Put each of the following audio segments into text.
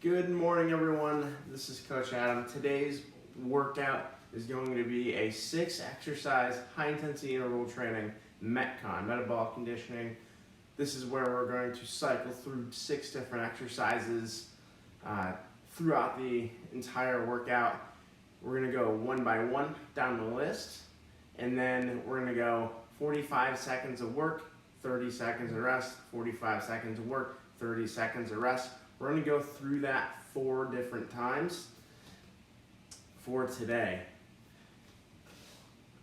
Good morning, everyone. This is Coach Adam. Today's workout is going to be a 6-exercise high-intensity interval training Metcon, metabolic conditioning. This is where we're going to cycle through 6 different exercises throughout the entire workout. We're going to go one by one down the list, and then we're going to go 45 seconds of work, 30 seconds of rest, 45 seconds of work, 30 seconds of rest. We're going to go through that 4 different times for today.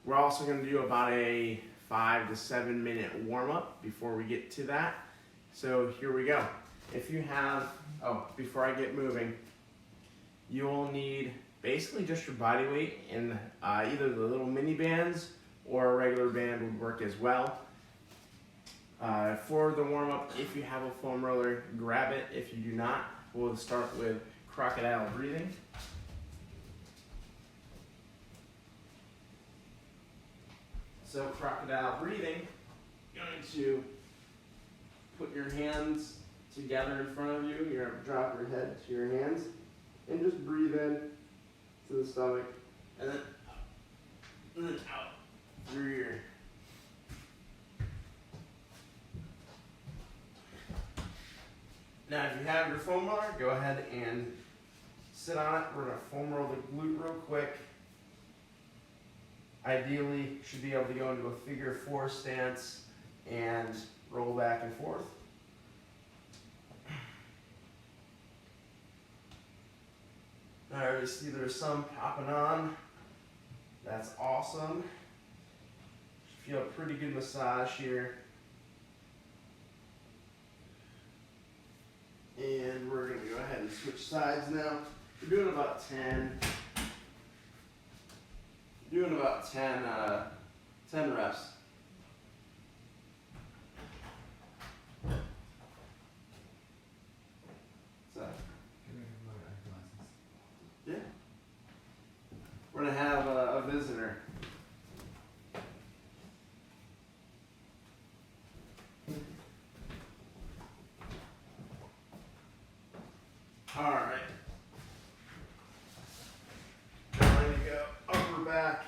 We're also going to do about a 5 to 7 minute warm-up before we get to that. So here we go. If you have, before I get moving, you'll need basically just your body weight in either the little mini bands or a regular band would work as well. For the warm-up, if you have a foam roller, grab it. If you do not, we'll start with crocodile breathing. So crocodile breathing, you're going to put your hands together in front of you. You're going to drop your head to your hands and just breathe in to the stomach and then up and then out through your Now, if you have your foam roller, go ahead and sit on it. We're going to foam roll the glute real quick. Ideally, you should be able to go into a figure 4 stance and roll back and forth. I already see there's some popping on. That's awesome. Feel a pretty good massage here. And we're going to go ahead and switch sides now. We're doing about 10 reps. So, yeah. We're going to have a visitor. All right. Now ready to go upper back.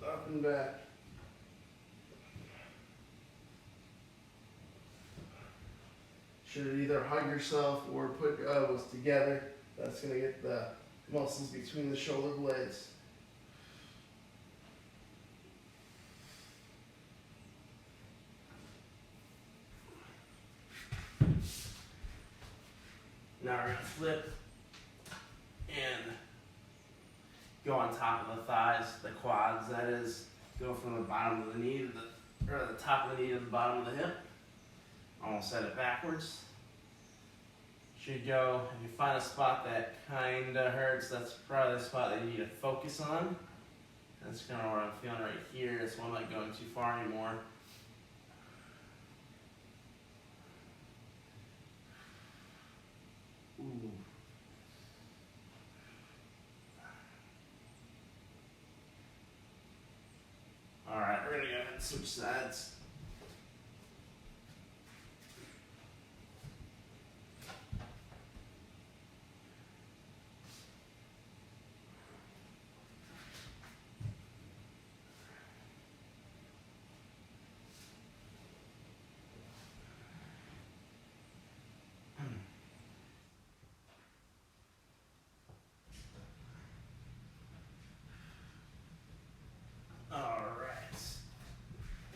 Up and back. Should either hug yourself or put your elbows together. That's going to get the muscles between the shoulder blades. Now we're going to flip and go on top of the thighs, the quads, that is. Go from the bottom of the knee to the top of the knee to the bottom of the hip. Almost set it backwards. Should go, if you find a spot that kind of hurts, that's probably the spot that you need to focus on. That's kind of what I'm feeling right here, so I'm not going too far anymore. Ooh. All right, we're gonna go ahead and switch sides.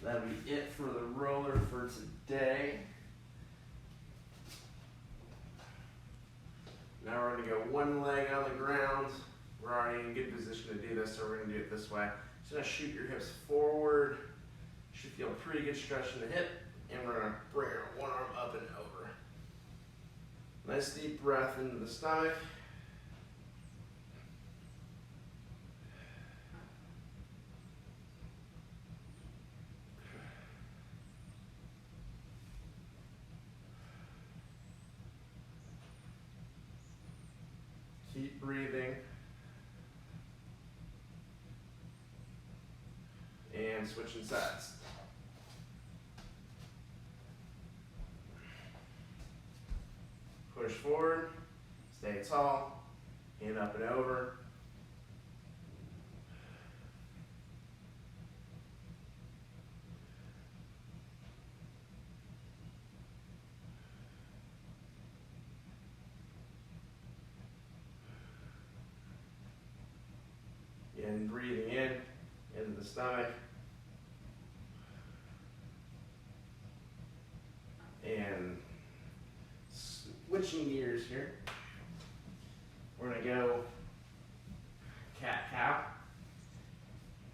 That'll be it for the roller for today. Now we're going to go one leg on the ground. We're already in good position to do this, so we're going to do it this way. Just going to shoot your hips forward. Should feel a pretty good stretch in the hip. And we're going to bring our one arm up and over. Nice deep breath into the stomach. Keep breathing. And switching sides. push forward, stay tall, hand up and over. And breathing in into the stomach. And switching gears here. We're gonna go cat-cow.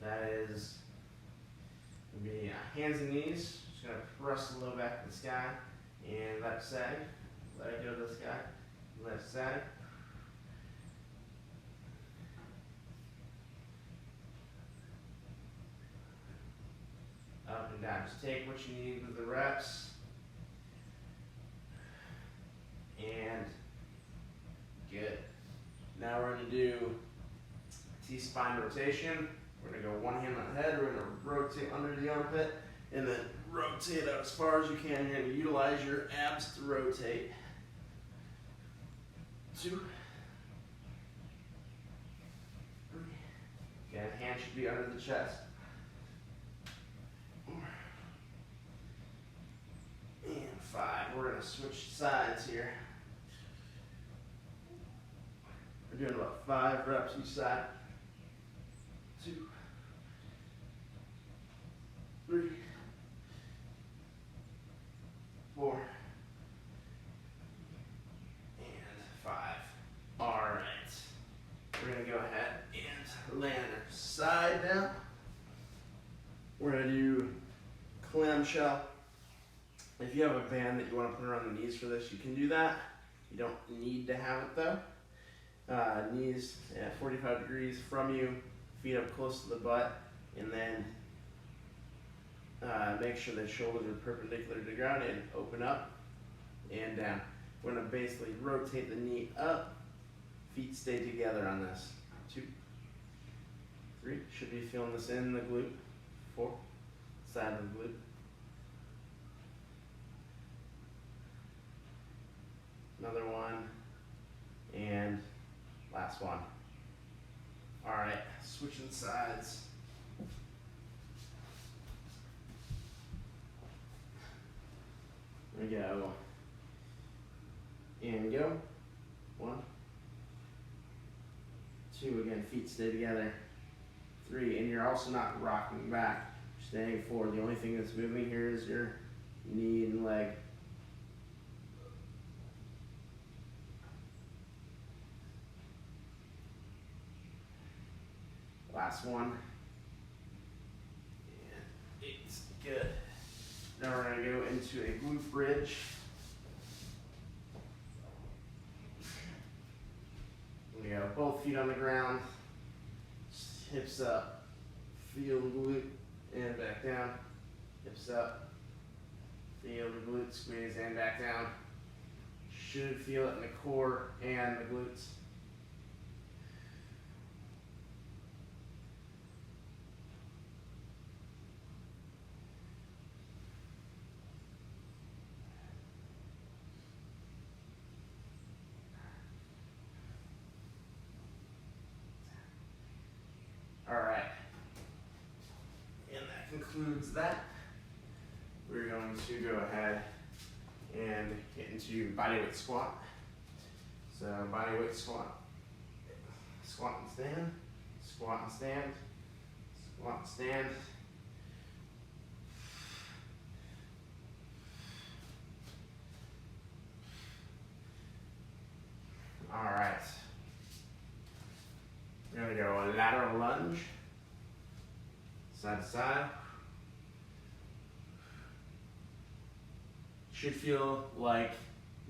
That is gonna be hands and knees. Just gonna press a little back to the sky and let it sag. Let it go to the sky. Let it sag. Up and down. Just take what you need with the reps. And good. Now we're going to do T-spine rotation. We're going to go one hand on the head. We're going to rotate under the armpit and then rotate out as far as you can. You're going to utilize your abs to rotate. 2, 3. Again, hand should be under the chest. 4. And 5. We're going to switch sides here. We're doing about 5 reps each side. 2, 3, 4, and 5. All right. We're going to go ahead and land our side down. We're going to do clamshell. If you have a band that you want to put around the knees for this, you can do that. You don't need to have it though. Knees at 45 degrees from you, feet up close to the butt, and then make sure the shoulders are perpendicular to the ground and open up and down. We're going to basically rotate the knee up, feet stay together on this. 2, 3, should be feeling this in the glute. 4, side of the glute. Another one, and last one. All right, switching sides. There we go. And go. 1, 2, again, feet stay together. 3, and you're also not rocking back, you're staying forward. The only thing that's moving here is your knee and leg. Last one. And 8. Good. Now we're going to go into a glute bridge. We go both feet on the ground, hips up, feel the glute, and back down. Hips up, feel the glute, squeeze, and back down. Should feel it in the core and the glutes. All right, and that concludes that. We're going to go ahead and get into bodyweight squat. So bodyweight squat, squat and stand, squat and stand, squat and stand. All right. We're going to go a lateral lunge, side to side. Should feel like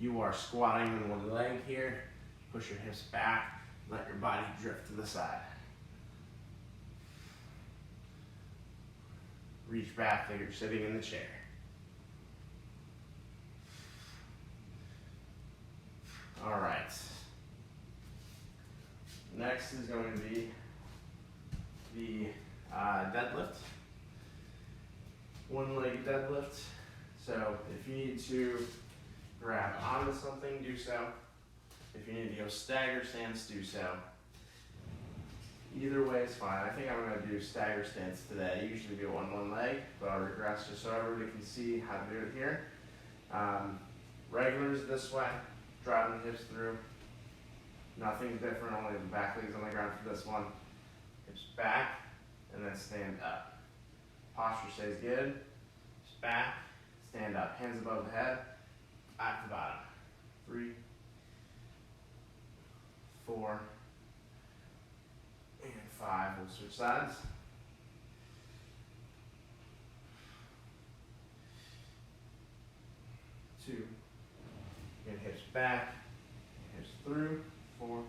you are squatting on one leg here. Push your hips back, let your body drift to the side. Reach back like you're sitting in the chair. All right. Next is going to be the deadlift, one-legged deadlift. So if you need to grab onto something, do so. If you need to go stagger stance, do so. Either way is fine. I think I'm going to do stagger stance today. I usually do it on one leg, but I'll regress just so everybody can see how to do it here. Regulars this way, driving the hips through. Nothing different, only the back leg's on the ground for this one. Hips back, and then stand up. Posture stays good. Hips back, stand up. Hands above the head, at the bottom. 3, 4, and 5. We'll switch sides. 2, and hips back, hips through. 4,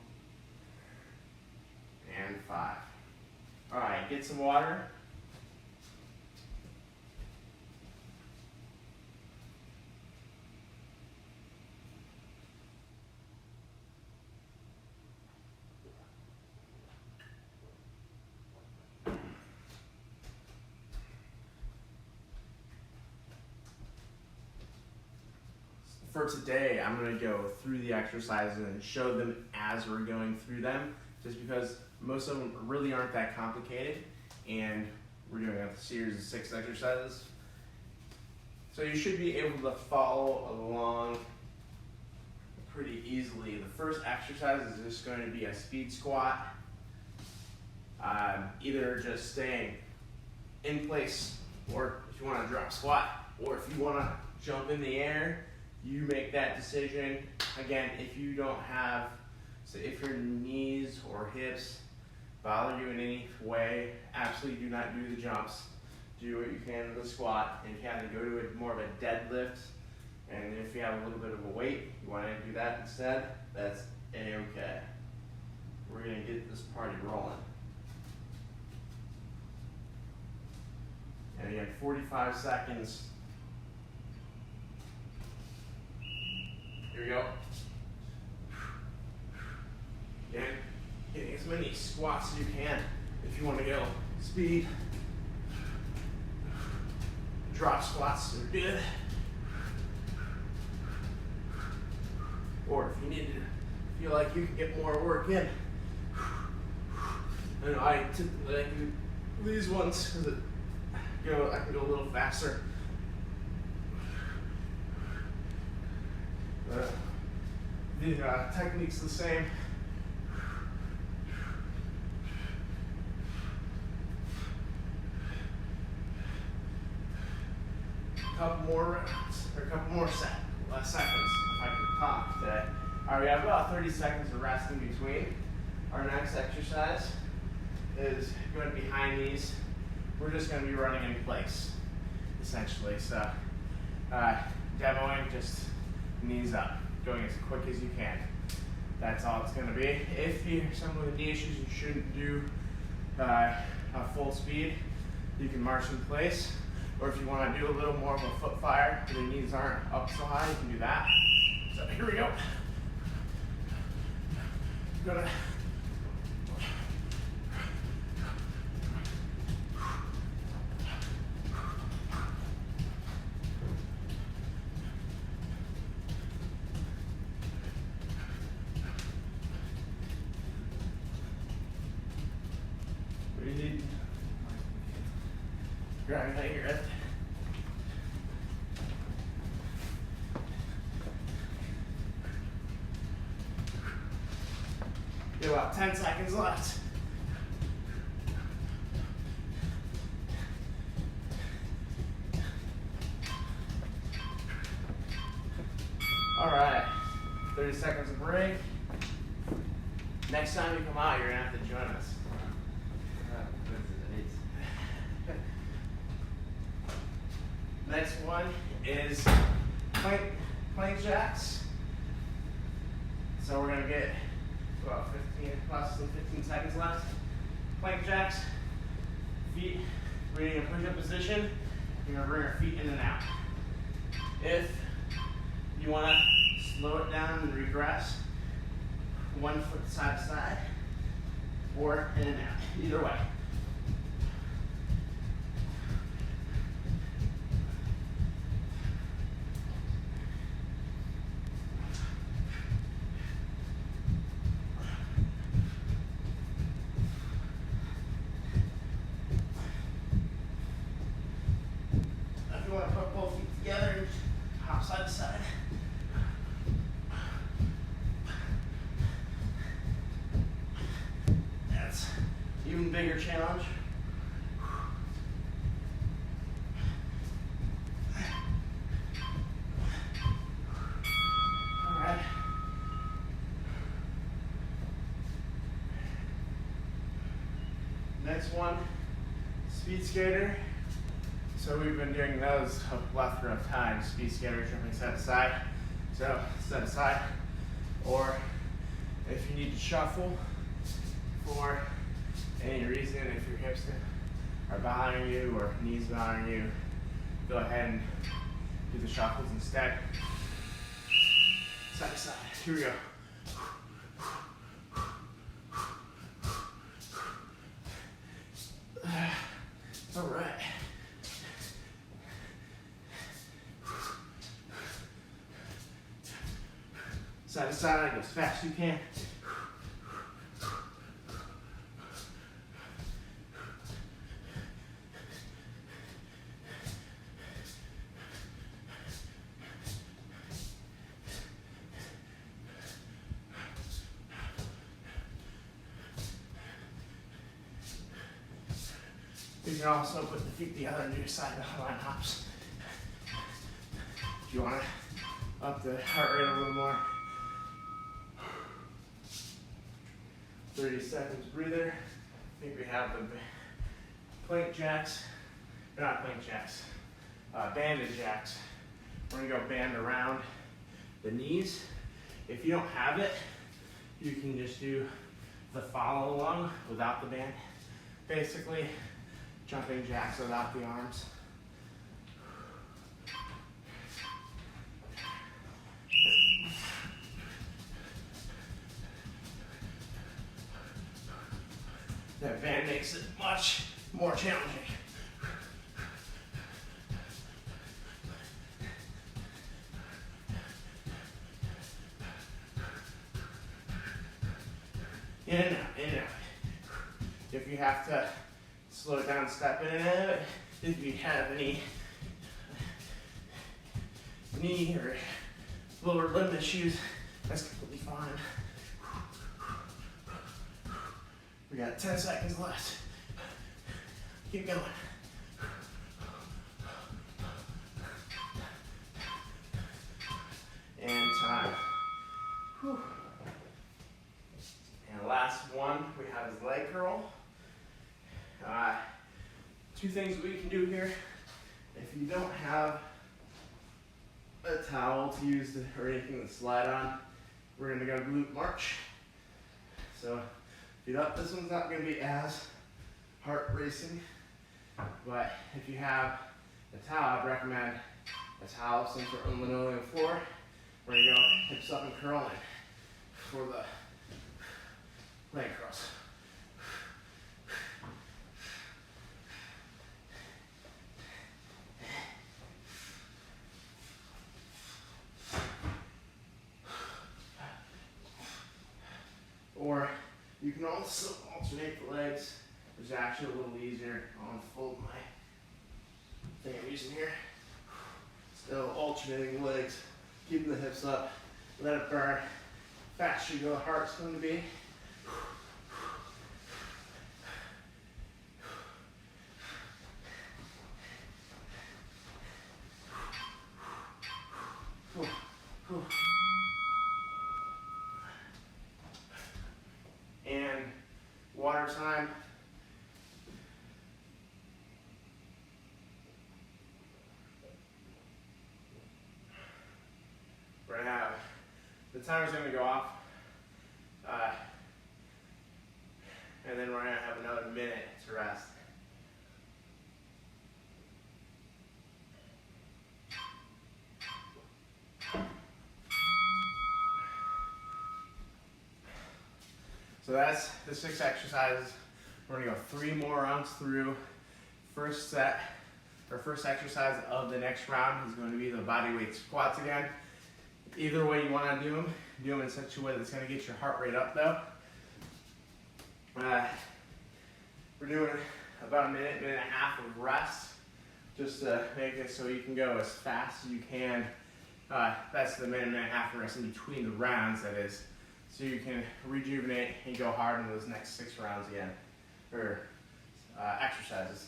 and 5. All right, get some water. For today, I'm going to go through the exercises and show them as we're going through them, just because most of them really aren't that complicated, and we're doing a series of 6 exercises. So you should be able to follow along pretty easily. The first exercise is just going to be a speed squat, either just staying in place, or if you want to drop squat, or if you want to jump in the air. You make that decision. Again, if you don't have, so if your knees or hips bother you in any way, absolutely do not do the jumps. Do what you can with the squat. And if you have to go to more of a deadlift, and if you have a little bit of a weight, you want to do that instead, that's a-okay. We're going to get this party rolling. And again, 45 seconds. Here we go. Again, getting as many squats as you can. If you want to go speed, drop squats are good. Or if you need to feel like you can get more work in. I know I typically like to do these ones because I can go a little faster. The technique's the same. A couple more rounds, or a couple more seconds, if I can talk today. All right, we have about 30 seconds of rest in between. Our next exercise is going to be high knees. We're just going to be running in place, essentially. So, demoing, just knees up, going as quick as you can. That's all it's going to be. If you're someone with knee issues, you shouldn't do a full speed. You can march in place, or if you want to do a little more of a foot fire, your knees aren't up so high, you can do that. So here we go. Gonna grab your leg right. You have about 10 seconds left. All right, 30 seconds of break. Next time you come out, you're gonna have to join us. Next one is plank jacks. So we're gonna get about 15 seconds left. Plank jacks, feet waiting in push-up position. You're gonna bring our feet in and out. If you wanna slow it down and regress, 1 foot side to side, or in and out, either way. Next one, speed skater. So we've been doing those a plethora of times. Speed skater, jumping side to side. So side to side. Or if you need to shuffle for any reason, if your hips are bothering you or knees bothering you, go ahead and do the shuffles instead. Side to side. Here we go. All right. Side to side, go as fast as you can. You can also put the feet together and do side line hops. If you want to up the heart rate a little more. 30 seconds breather. I think we have the plank jacks, not plank jacks, banded jacks. We're gonna go band around the knees. If you don't have it, you can just do the follow along without the band. Basically, jumping jacks without the arms. That band makes it much more challenging. In and out, in and out. If you have to slow down, step in and out, if you have any knee or lower limb issues, that's completely fine. We got 10 seconds left. Keep going. And time. Whew. And last one, we have is leg curl. Two things we can do here. If you don't have a towel to use or anything to slide on, we're gonna go glute march. So this one's not gonna be as heart racing, but if you have a towel, I'd recommend a towel of some sort on the linoleum floor. We're gonna go hips up and curl in for the leg curls. Or you can also alternate the legs, which is actually a little easier. I'll unfold my thing I'm using here. Still alternating the legs, keeping the hips up, let it burn. Faster you go, the heart's going to be. And water time. We're gonna have, the timer's gonna go off, and then we're gonna have another minute to rest. So that's the 6 exercises. We're gonna go 3 more rounds through. First set, or first exercise of the next round is going to be the bodyweight squats again. Either way you wanna do them in such a way that's gonna get your heart rate up though. We're doing about a minute, minute and a half of rest, just to make it so you can go as fast as you can. That's the minute, minute and a half of rest in between the rounds, that is. So you can rejuvenate and go hard in those next 6 rounds again, or exercises.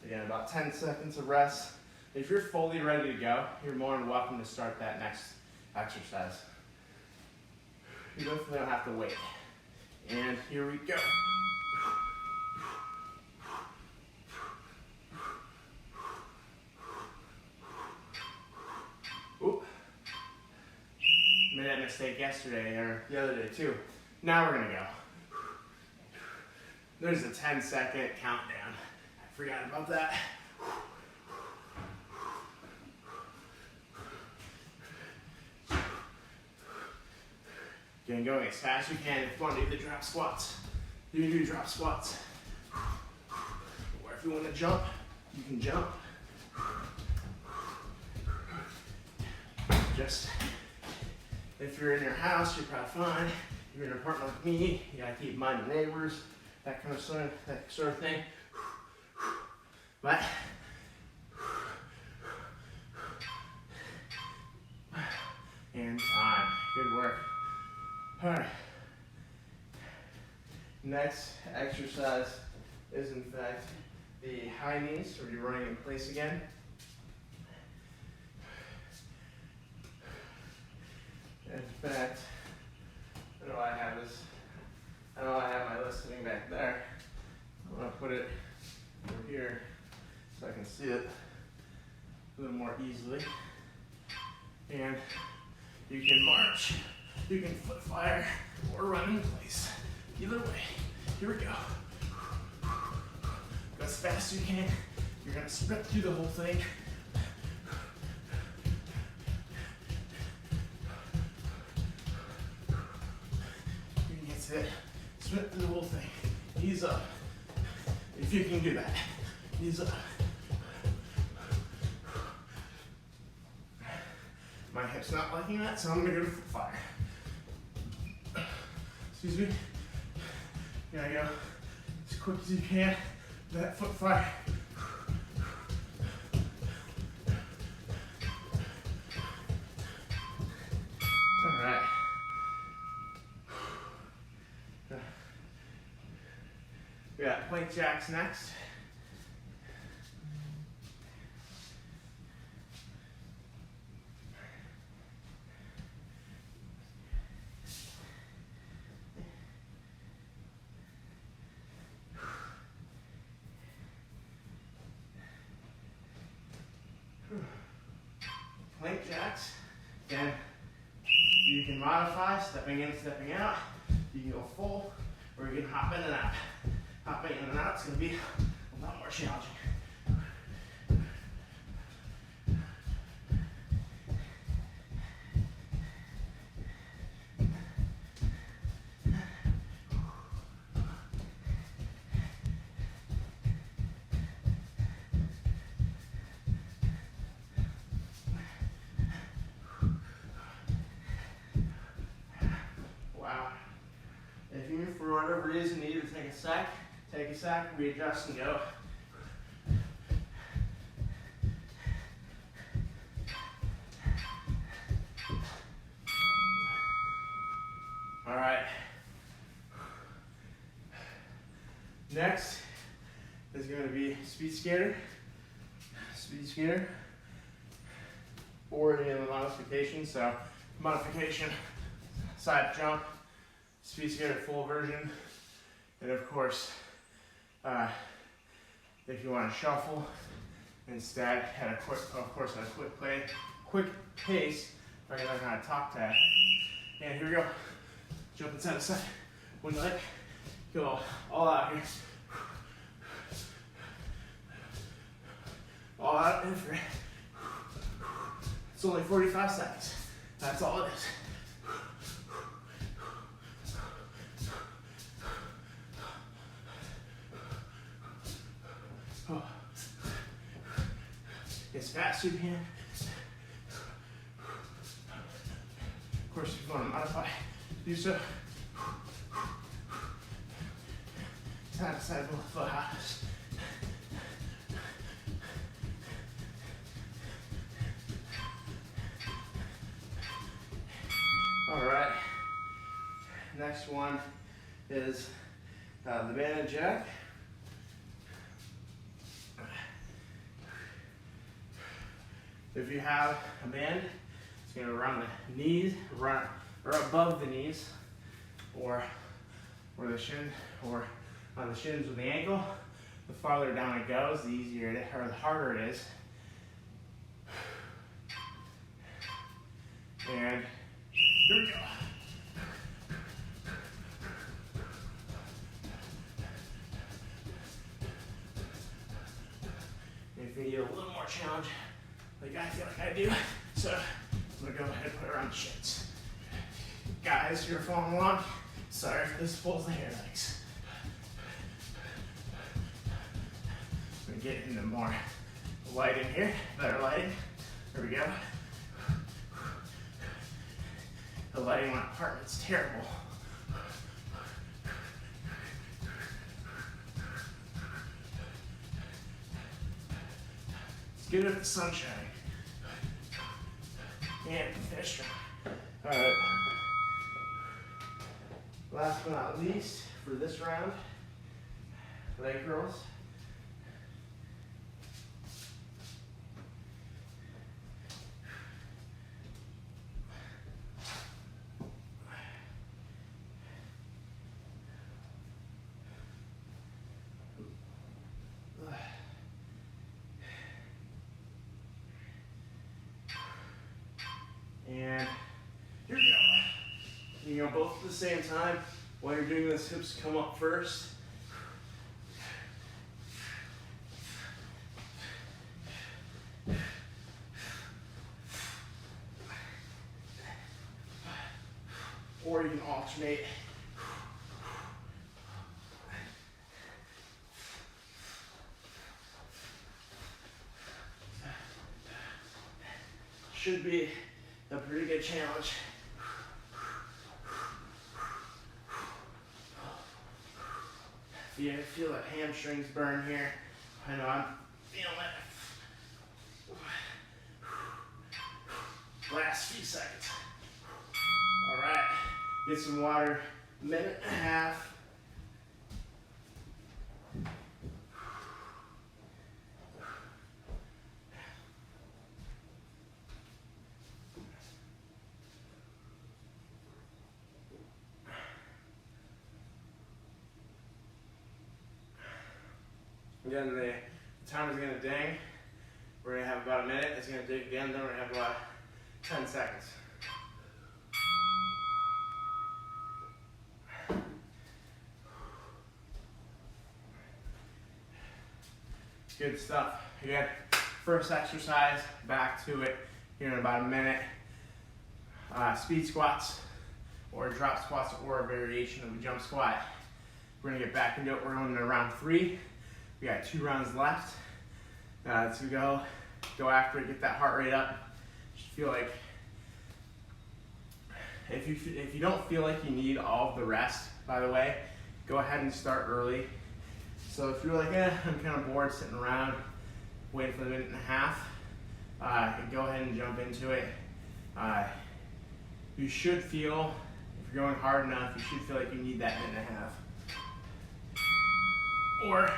Again, about 10 seconds of rest. If you're fully ready to go, you're more than welcome to start that next exercise. You definitely don't have to wait. And here we go. mistake yesterday or the other day too. Now we're gonna go. There's a 10-second countdown. I forgot about that. Again, going as fast as you can. If you want to do the drop squats, you can do drop squats. Or if you want to jump, you can jump. Just, if you're in your house, you're probably fine. If you're in an apartment like me, you gotta keep in mind the neighbors, that sort of thing. But, and time. Good work. All right. Next exercise is in fact the high knees, where you're running in place again. In fact, I know I have this. I know I have my list sitting back there. I'm gonna put it over here so I can see it a little more easily. And you can march, you can foot fire, or run in place. Either way. Here we go. Go as fast as you can. You're gonna sprint through the whole thing. It. Sprint through the whole thing. Knees up. If you can do that. Knees up. My hip's not liking that, so I'm gonna go to foot fire. Excuse me. You gotta go as quick as you can. That foot fire. All right. We got plank jacks next. Plank jacks, again, you can modify, stepping in, stepping out. You can go full, or you can hop in and out. Hopping in and out is going to be a lot more challenging. Wow. If you, for whatever reason, need to take a sec, readjust and go. All right. Next is going to be speed skater. Speed skater. Or in the modification. So modification, side jump, speed skater full version, and of course, if you want to shuffle instead, at a quick pace, if I can learn how to talk tag. And here we go. Jump inside to side. One leg. Go all out here. All out and free. It's only 45 seconds. That's all it is. Oh. As fast as you can. Of course, if you want to modify, do so. Side to side, both foot hops. All right. Next one is the banded jack. If you have a band, it's going to run the knees, or above the knees, or the shin, or on the shins with the ankle. The farther down it goes, the easier it is, or the harder it is. And Here we go. If you need a little more challenge, like I feel like I do, so I'm gonna go ahead and put it around the shins. Guys, you're following along. Sorry if this pulls the hair legs. I'm gonna get into more lighting here, better lighting. Here we go. The lighting in my apartment's terrible. It's good if the sun's shining. And finish strong. All right. Last but not least, for this round, leg curls. And here we go. You go both at the same time. While you're doing this, hips come up first. Or you can alternate. Should be a pretty good challenge. If you feel that hamstrings burn here, I know I'm feeling it. Last few seconds. All right, get some water, minute and a half. Again, the timer's going to ding. We're going to have about a minute. It's going to ding again. Then we're going to have about 10 seconds. Good stuff. Again, first exercise, back to it here in about a minute. Speed squats or drop squats or a variation of a jump squat. We're going to get back into it. We're going to round 3. We got 2 rounds left. To go after it, get that heart rate up. Just feel like if you don't feel like you need all of the rest, by the way, go ahead and start early. So if you're like, I'm kind of bored sitting around waiting for the minute and a half, go ahead and jump into it. You should feel, if you're going hard enough, you should feel like you need that minute and a half. Or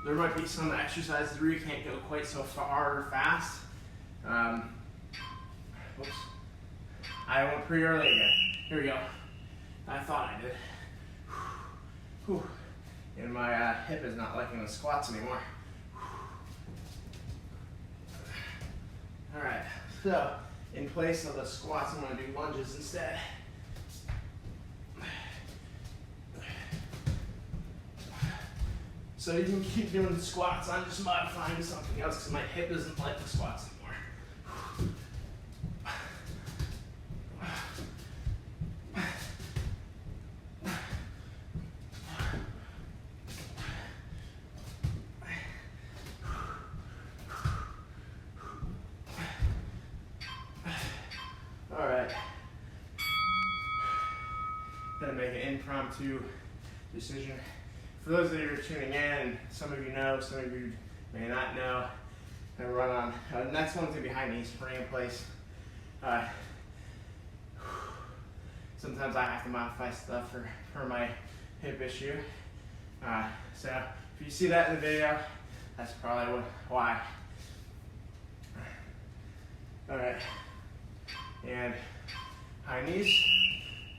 there might be some exercises where you can't go quite so far or fast. Oops. I went pretty early again. Here we go. I thought I did. Whew. And my hip is not liking the squats anymore. All right, so in place of the squats, I'm gonna do lunges instead. So you can keep doing the squats. I'm just modifying to something else because my hip doesn't like the squats anymore. All right. Gonna make an impromptu decision. For those of you who are tuning in, some of you know, some of you may not know, I run on, next one's gonna be high knee spring in place. Sometimes I have to modify stuff for my hip issue. So if you see that in the video, that's probably why. All right, and high knees,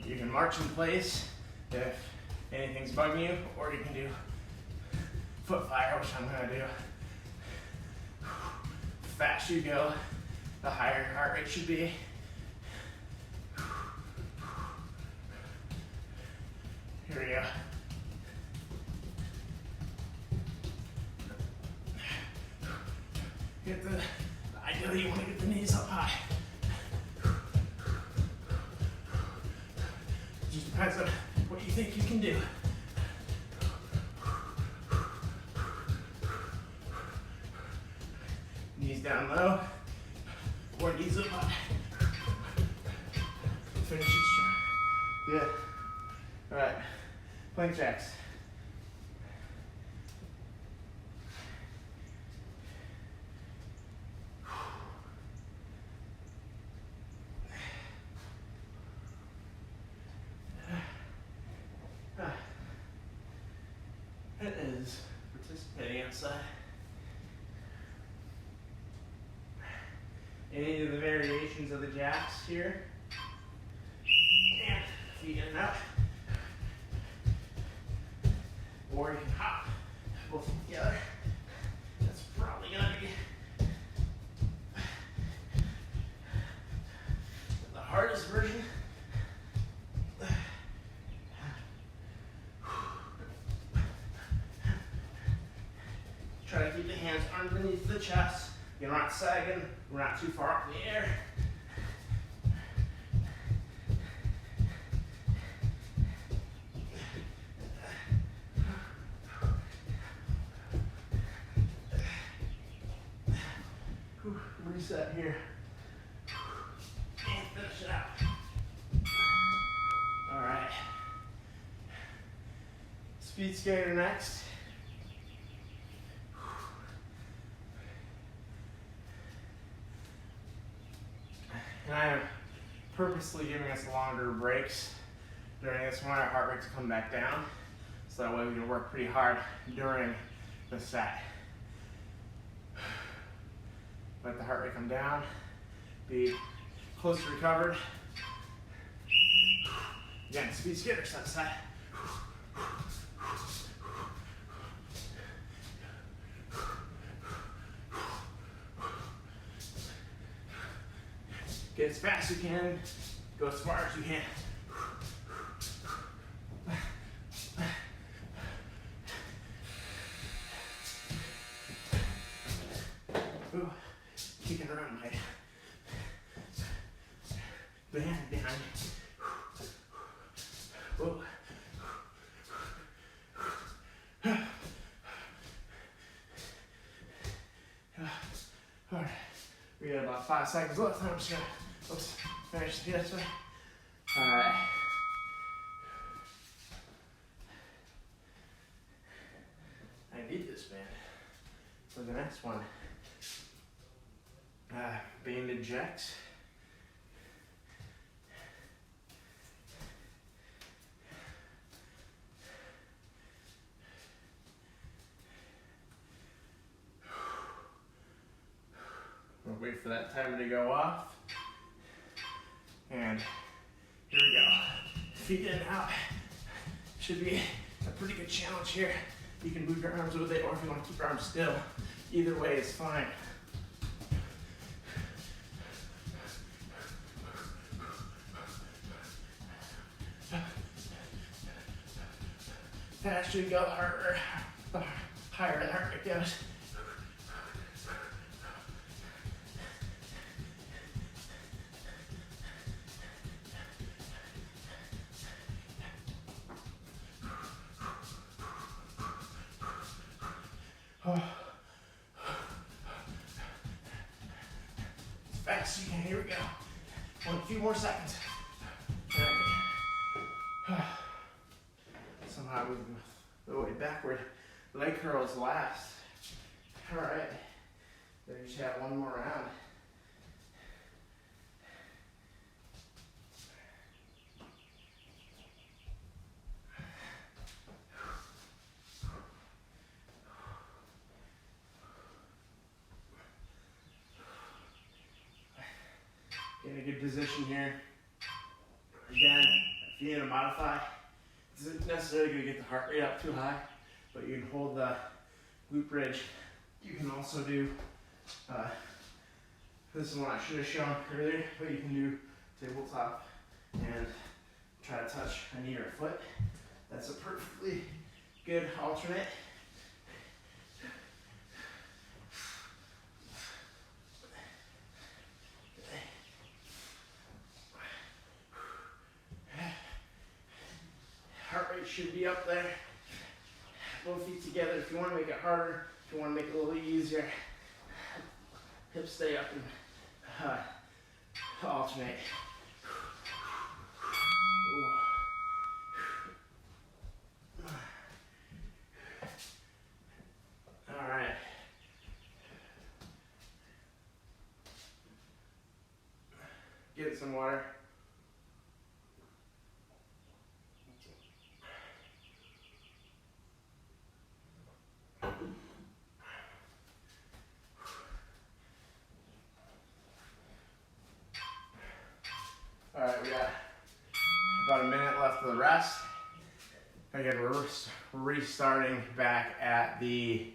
you can march in place if anything's bugging you, or you can do foot fire, which I'm gonna do. The faster you go, the higher your heart rate should be. can do. Knees down low, or knees up high. Finish it strong. Good. All right, plank jacks. It is participating outside. Any of the variations of the jacks here. And feet in and out. Or you can hop both together. That's probably gonna be the hardest version. Try to keep the hands underneath the chest. You're not sagging, we're not too far up in the air. Reset here. And finish it out. All right. Speed skater next. And I am purposely giving us longer breaks during this one. Our heart rate to come back down, so that way we can work pretty hard during the set. Let the heart rate come down, be close to recovered. Again, speed skater, side to side. Get as fast as you can, go as far as you can. Ooh, kicking around my band behind me. Whoa. All right, we got about 5 seconds left. I'm just gonna finish this way. All right. I need this band for the next one. Banded jacks. We'll wait for that timer to go off. And here we go. Feet in and out. Should be a pretty good challenge here. You can move your arms with it, or if you want to keep your arms still, either way is fine. Faster you go, the higher the heart rate goes. As fast as you can, here we go. Only a few more seconds. Somehow moving the way backward. Leg curls last. All right, then you just have one more round. Get in a good position here. Again, if you need to modify, it isn't necessarily going to get the heart rate up too high, but you can hold the glute bridge. You can also do, this is one I should have shown earlier, but you can do tabletop and try to touch a knee or a foot. That's a perfectly good alternate. Heart rate should be up there. Both feet together. If you want to make it harder, if you want to make it a little easier, hips stay up and alternate. All right. Get some water. All right, we got about a minute left of the rest. Again, we're restarting back at the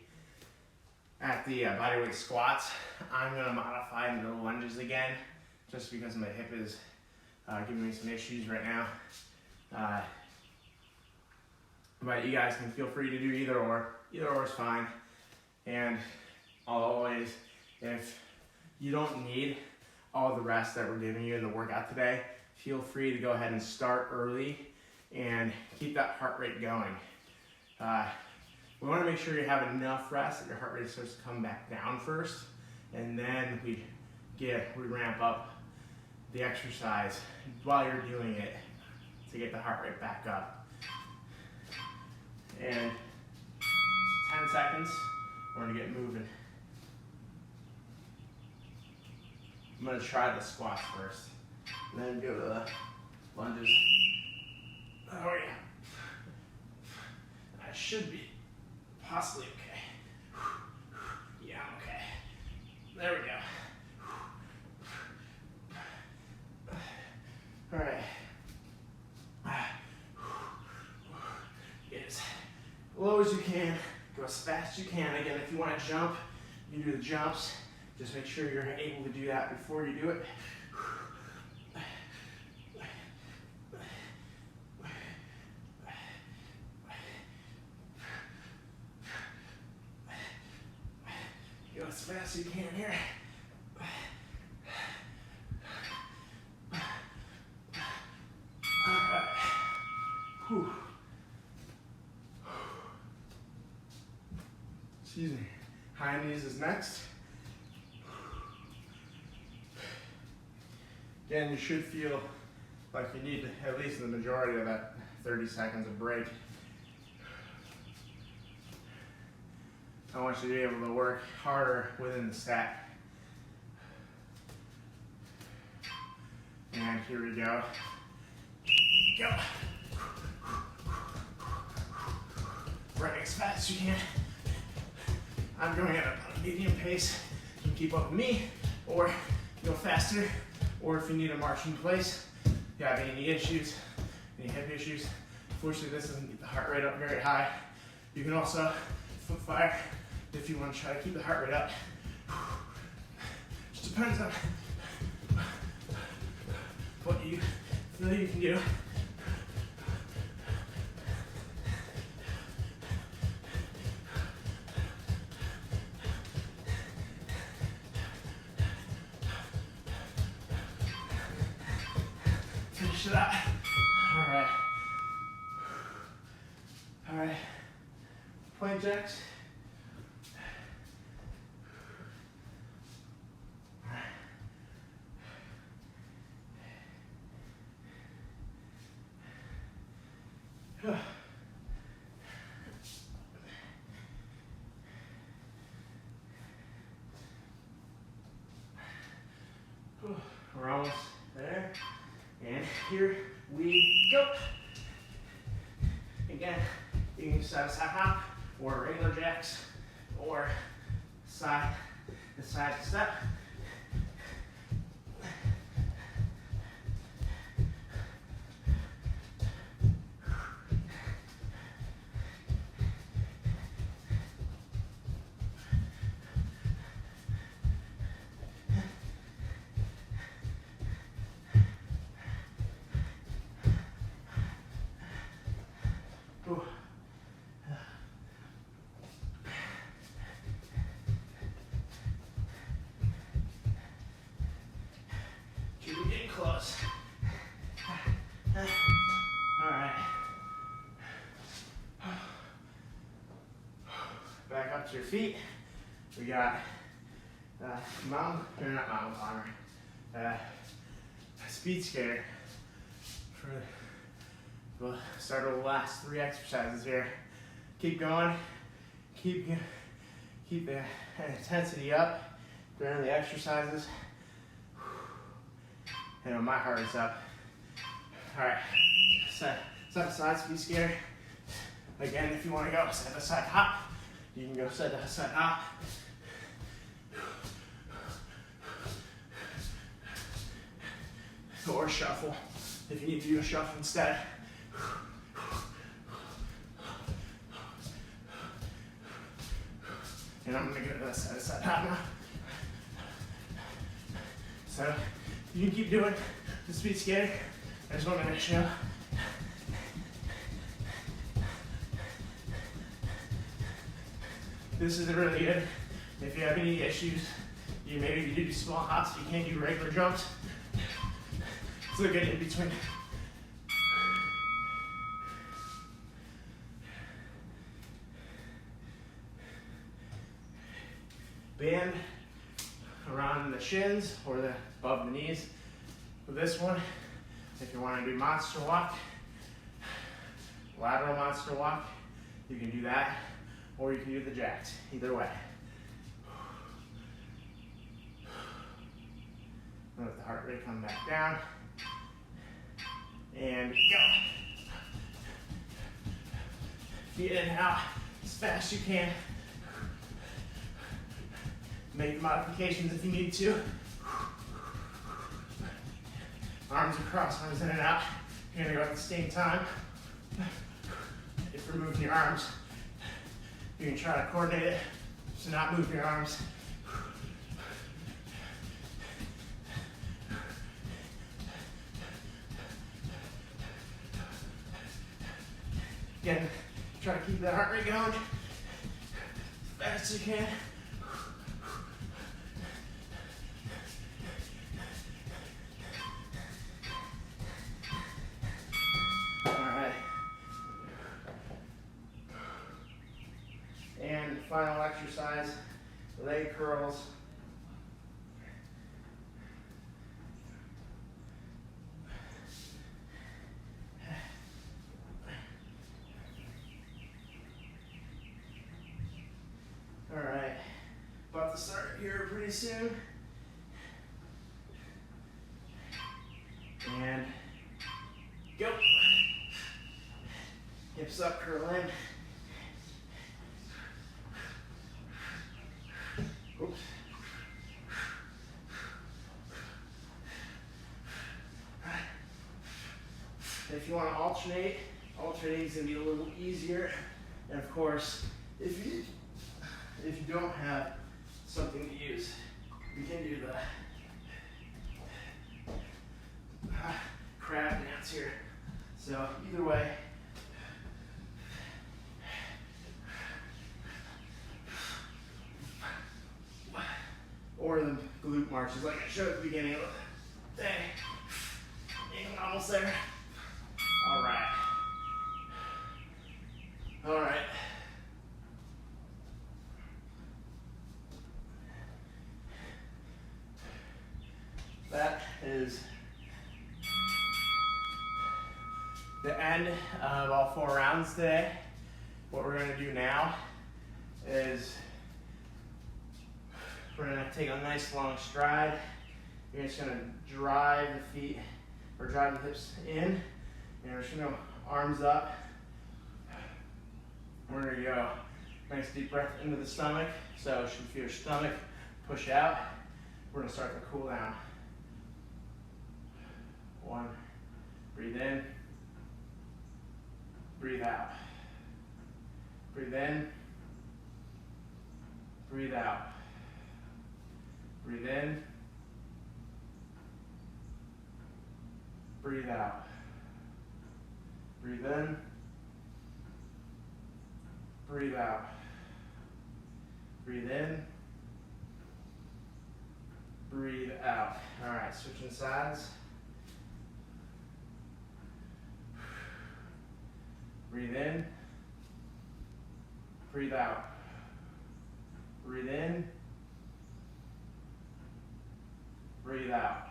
bodyweight squats. I'm gonna modify into the lunges again, just because my hip is giving me some issues right now. But you guys can feel free to do either or. Either or is fine. And always, if you don't need all the rest that we're giving you in the workout today, feel free to go ahead and start early and keep that heart rate going. We want to make sure you have enough rest that your heart rate starts to come back down first, and then we ramp up the exercise while you're doing it to get the heart rate back up. And 10 seconds, we're going to get moving. I'm going to try the squats first, and then go to the lunges. Oh yeah. I should be possibly okay. Yeah, I'm okay. There we go. All right. Get as low as you can, go as fast as you can. Again, if you want to jump, you can do the jumps. Just make sure you're able to do that before you do it. Go as fast as you can here. All right. Whew. Excuse me. High knees is next. Again, you should feel like you need at least the majority of that 30 seconds of break. I want you to be able to work harder within the set. And here we go. Go. Running as fast as you can. I'm going at a medium pace. You can keep up with me, or go faster, or if you need a march in place, if you have any knee issues, any hip issues. Fortunately, this doesn't get the heart rate up very high. You can also foot fire if you want to try to keep the heart rate up. Just depends on what you feel you can do. Finish it up. All right. All right. Plank jacks. We're almost there. And here we go. Again, you can use side-to-side hop, or regular jacks, or side-to-side step. We're getting close. All right. feet. We got not mountain climber, speed skater. We'll start with the last 3 exercises here. Keep going. Keep the intensity up during the exercises. I know my heart is up. All right, side to side speed skater. Again, if you want to go side to side hop, you can go side to side hop. Or shuffle, if you need to do a shuffle instead. And I'm gonna go to the side to side hop now. So you can keep doing the speed skating. I just want to make sure. This is really good. If you have any issues, maybe you do small hops, you can't do regular jumps. It's a good in between. Band around the shins or above the knees. With this one, if you want to do monster walk, lateral monster walk, you can do that, or you can do the jacks, either way. Let the heart rate come back down. And go. Feet in and out as fast as you can. Make modifications if you need to. Arms across, arms in and out. You're gonna go at the same time. If you're moving your arms, you can try to coordinate it, so not move your arms. Again, try to keep that heart rate going as fast as you can. And final exercise, leg curls. All right, about to start here pretty soon. And go. Hips up, curl in. Oops. If you want to alternate, alternating is going to be a little easier. And of course, if you don't have something to use, you can do the crab dance here. So either way. Or the glute marches like I showed at the beginning of the day. And almost there. All right. All right. That is the end of all 4 rounds today. What we're going to do now is we're going to take a nice long stride. You're just going to drive the feet or drive the hips in. And we're just going to arms up. We're going to go nice deep breath into the stomach. So you should feel your stomach push out. We're going to start the cool down. 1, breathe in, breathe out. Breathe in, breathe out. Breathe in, breathe out. Breathe in, breathe out. Breathe in, breathe out. All right, switching sides. Breathe in, breathe out. Breathe in. Breathe out.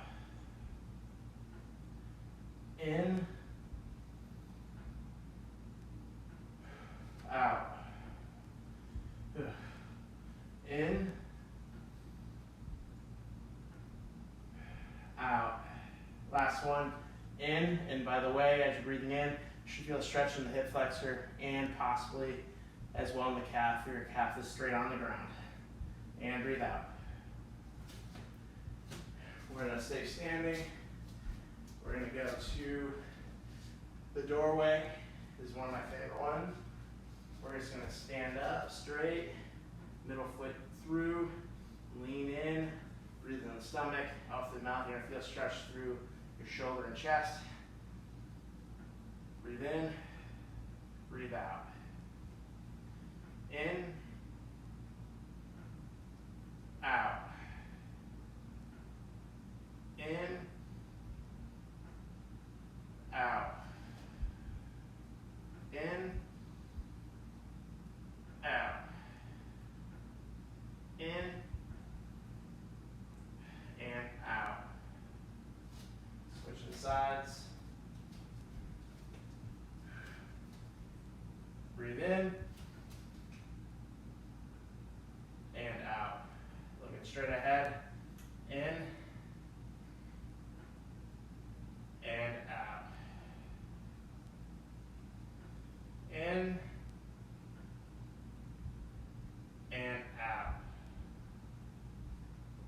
In. Out. In. Out. Last one. In, and by the way, as you're breathing in, you should feel a stretch in the hip flexor and possibly as well in the calf. Your calf is straight on the ground. And breathe out. We're going to stay standing. We're going to go to the doorway. This is one of my favorite ones. We're just going to stand up straight, middle foot through, lean in, breathe in the stomach, off the mouth. You're going to feel stretch through your shoulder and chest. Breathe in, breathe out. In, out. In, out. In, out. In, and out. Switching sides. Breathe in, and out. Looking straight ahead. In, and out. In, and out.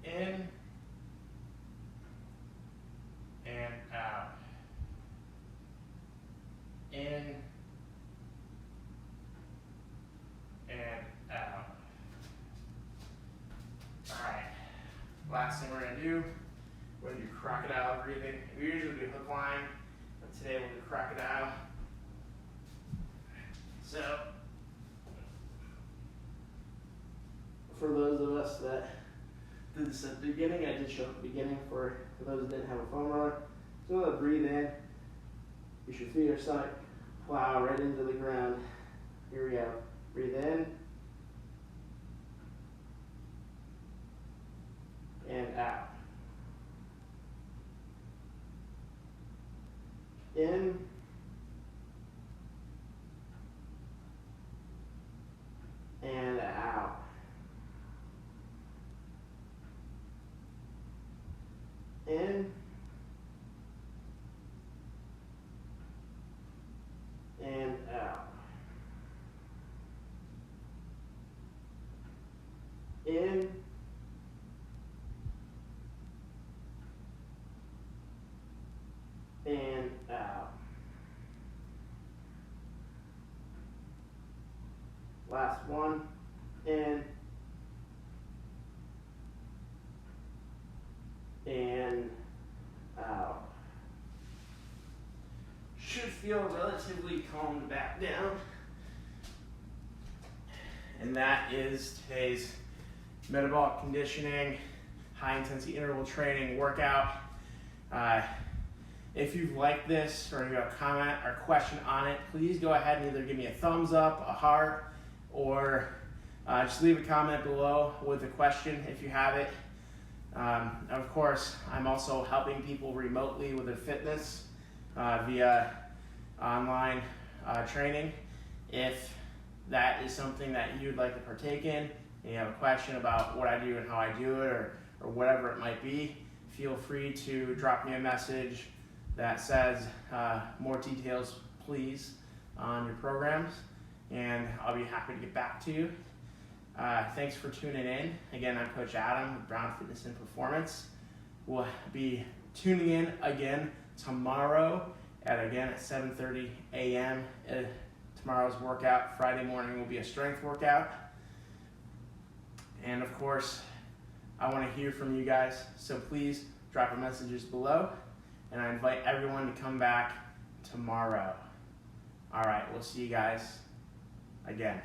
In, and out. In, and out. All right, last thing we're gonna do, we're gonna do crocodile breathing. We usually do hook line, but today we'll do crocodile. So, for those of us that did this at the beginning, I did show at the beginning for those that didn't have a foam roller. So we're gonna breathe in. You should feel your stomach plow right into the ground. Here we go. Breathe in. And out. In. And out. In. And out. In. And out. Last one. In. And out. Should feel relatively calmed back down. And that is today's metabolic conditioning, high intensity interval training workout. If you've liked this or you have a comment or question on it, please go ahead and either give me a thumbs up, a heart, or just leave a comment below with a question if you have it. Of course, I'm also helping people remotely with their fitness via online training. If that is something that you'd like to partake in, and you have a question about what I do and how I do it, or whatever it might be, feel free to drop me a message that says more details, please, on your programs, and I'll be happy to get back to you. Thanks for tuning in. Again, I'm Coach Adam with Brown Fitness and Performance. We'll be tuning in again tomorrow at 7:30 a.m. Tomorrow's workout, Friday morning, will be a strength workout. And of course, I want to hear from you guys, so please drop your messages below, and I invite everyone to come back tomorrow. All right, we'll see you guys again.